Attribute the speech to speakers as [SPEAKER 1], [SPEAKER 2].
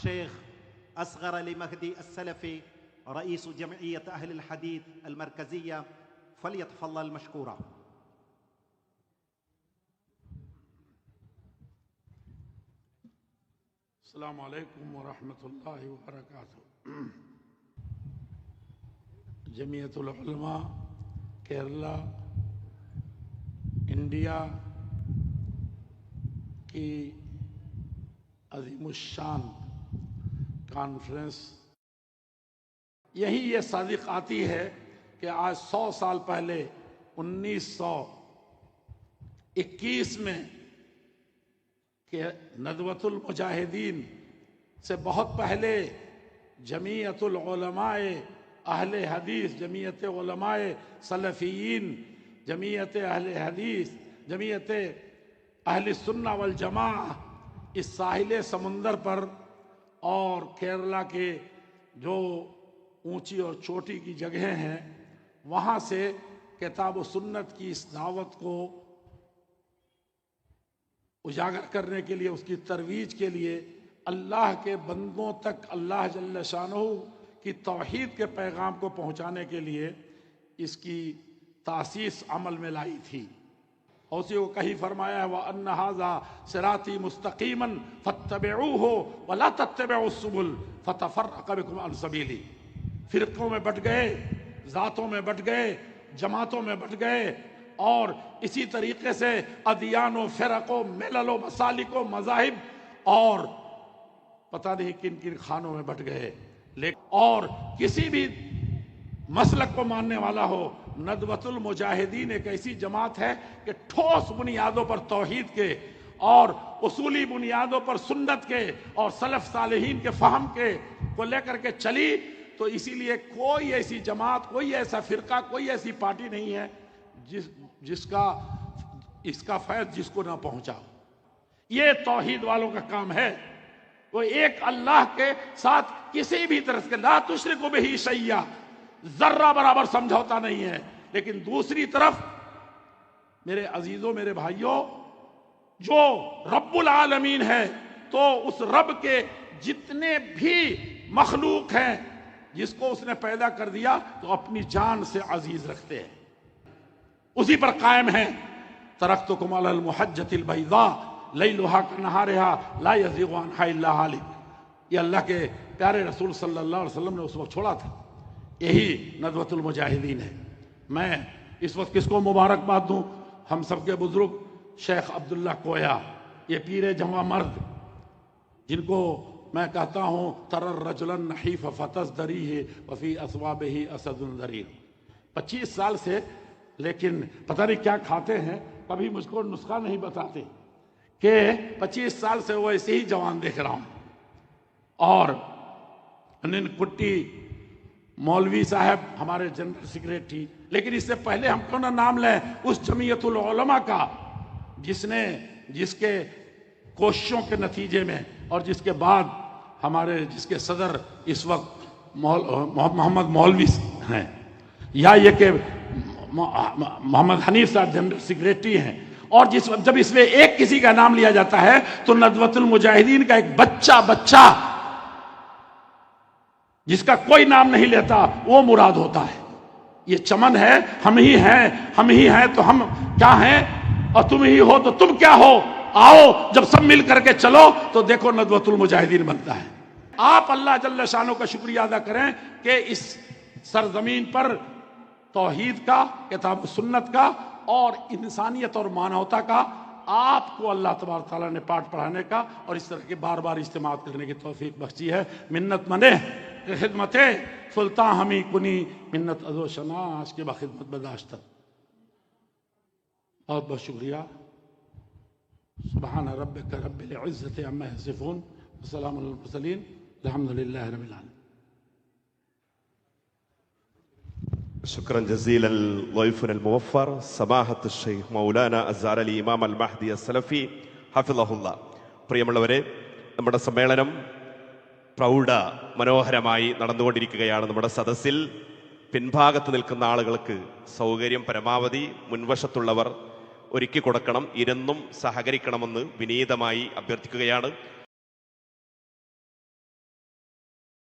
[SPEAKER 1] الشيخ أصغر علي مهدي السلفي رئيس جمعية أهل الحديث المركزية فليتفضل مشكورا.
[SPEAKER 2] السلام علیکم ورحمۃ اللہ وبرکاتہ. جمعیت العلماء کیرلا انڈیا کی عظیم الشان کانفرنس یہی یہ صادق آتی ہے کہ آج 100 سال پہلے 1921 میں کہ ندوۃ المجاہدین سے بہت پہلے جمعیت العلماء اہل حدیث، جمعیت علماء سلفیین، جمعیت اہل حدیث، جمعیت اہل سنہ والجماعہ اس ساحل سمندر پر اور کیرلا کے جو اونچی اور چوٹی کی جگہیں ہیں وہاں سے کتاب و سنت کی اس دعوت کو اجاگر کرنے کے لیے، اس کی ترویج کے لیے، اللہ کے بندوں تک اللہ جل شانہ کی توحید کے پیغام کو پہنچانے کے لیے اس کی تاسیس عمل میں لائی تھی. اور اسی کو کہیں فرمایا ہے وَأَنَّ هَذَا صِرَاطِي مُسْتَقِيمًا فَاتَّبِعُوهُ وَلَا تَتَّبِعُوا السُّبُلَ فَتَفَرَّقَ بِكُمْ عَنْ سَبِيلِهِ. فرقوں میں بٹ گئے، ذاتوں میں بٹ گئے، جماعتوں میں بٹ گئے، اور اسی طریقے سے ادیان و فرق و ملل و مسالک و مذاہب اور پتہ نہیں کن کن خانوں میں بٹ گئے. اور کسی بھی مسلک کو ماننے والا ہو، ندوۃ المجاہدین ایک ایسی جماعت ہے کہ ٹھوس بنیادوں پر توحید کے اور اصولی بنیادوں پر سنت کے اور سلف صالحین کے فہم کے کو لے کر کے چلی. تو اسی لیے کوئی ایسی جماعت، کوئی ایسا فرقہ، کوئی ایسی پارٹی نہیں ہے جس کا اس کا فیض جس کو نہ پہنچا. یہ توحید والوں کا کام ہے. وہ ایک اللہ کے ساتھ کسی بھی طرح سے لا تشرکوا بہ شیئا، ذرہ برابر سمجھوتا نہیں ہے. لیکن دوسری طرف میرے عزیزوں، میرے بھائیوں، جو رب العالمین ہے تو اس رب کے جتنے بھی مخلوق ہیں جس کو اس نے پیدا کر دیا تو اپنی جان سے عزیز رکھتے ہیں، اسی پر قائم ہیں. ترکتکم علی المحجۃ البیضاء لیلھا کنہارھا لا یزیغ عنہا الا ہالک. یہ اللہ کے پیارے رسول صلی اللہ علیہ وسلم نے اس وقت چھوڑا تھا. یہی ندوۃ المجاہدین ہے. میں اس وقت کس کو مبارکباد دوں؟ ہم سب کے بزرگ شیخ عبداللہ کویا، یہ پیر جوان مرد جن کو میں کہتا ہوں تر الرجل النحیف فتزدریہ وفی اثوابہ اسد ضریر. 25 سال سے، لیکن پتہ نہیں کیا کھاتے ہیں، کبھی مجھ کو نسخہ نہیں بتاتے کہ 25 سال سے وہ ایسے ہی جوان دیکھ رہا ہوں. اور نن کٹی مولوی صاحب ہمارے جنرل سیکریٹری، لیکن اس سے پہلے ہم کیوں نہ نام لیں اس جمعیت العلماء کا جس کے کوششوں کے نتیجے میں اور جس کے بعد جس کے صدر اس وقت محمد مولوی ہیں، یا یہ کہ محمد حنیف صاحب جنرل سیکریٹری ہیں. اور جب اس میں ایک کسی کا نام لیا جاتا ہے تو ندوۃ المجاہدین کا ایک بچہ جس کا کوئی نام نہیں لیتا وہ مراد ہوتا ہے. یہ چمن ہے، ہم ہی ہیں تو ہم کیا ہیں، اور تم ہی ہو تو تم کیا ہو. آؤ جب سب مل کر کے چلو تو دیکھو ندوۃ المجاہدین بنتا ہے. آپ اللہ جل شانہ کا شکریہ ادا کریں کہ اس سرزمین پر توحید کا، کتاب و سنت کا اور انسانیت اور مانوتا کا آپ کو اللہ تبارک تعالیٰ نے پاٹ پڑھانے کا اور اس طرح کے بار بار اجتماعات کرنے کی توفیق بخشی ہے. منت منے خدمت سلطان ہمی کنی منت ازو شناس کے بخدمت بداشتہ. بہت بہت شکریہ. سبحان ربک رب العزت عما یصفون وسلام علی المرسلین الحمدللہ رب العالمین.
[SPEAKER 3] شكرا جزيلا ضيفنا الموفر سماحة الشيخ مولانا الزعر علي إمام المهدي السلفي حفظه الله. പ്രിയമുള്ളവരെ, നമ്മുടെ സമ്മേളനം പ്രൗഢ മനോഹരമായി നടന്നുകൊണ്ടിരിക്കുകയാണ്. നമ്മുടെ സദസ്സിൽ പിൻഭാഗത്ത് നിൽക്കുന്ന ആളുകൾക്ക് സൗകര്യം പരമാവധി മുൻവശത്തുള്ളവർ ഒരുക്കി കൊടുക്കണം, ഇരുന്നും സഹകരിക്കണമെന്ന് വിനീതമായി അഭ്യർത്ഥിക്കുകയാണ്.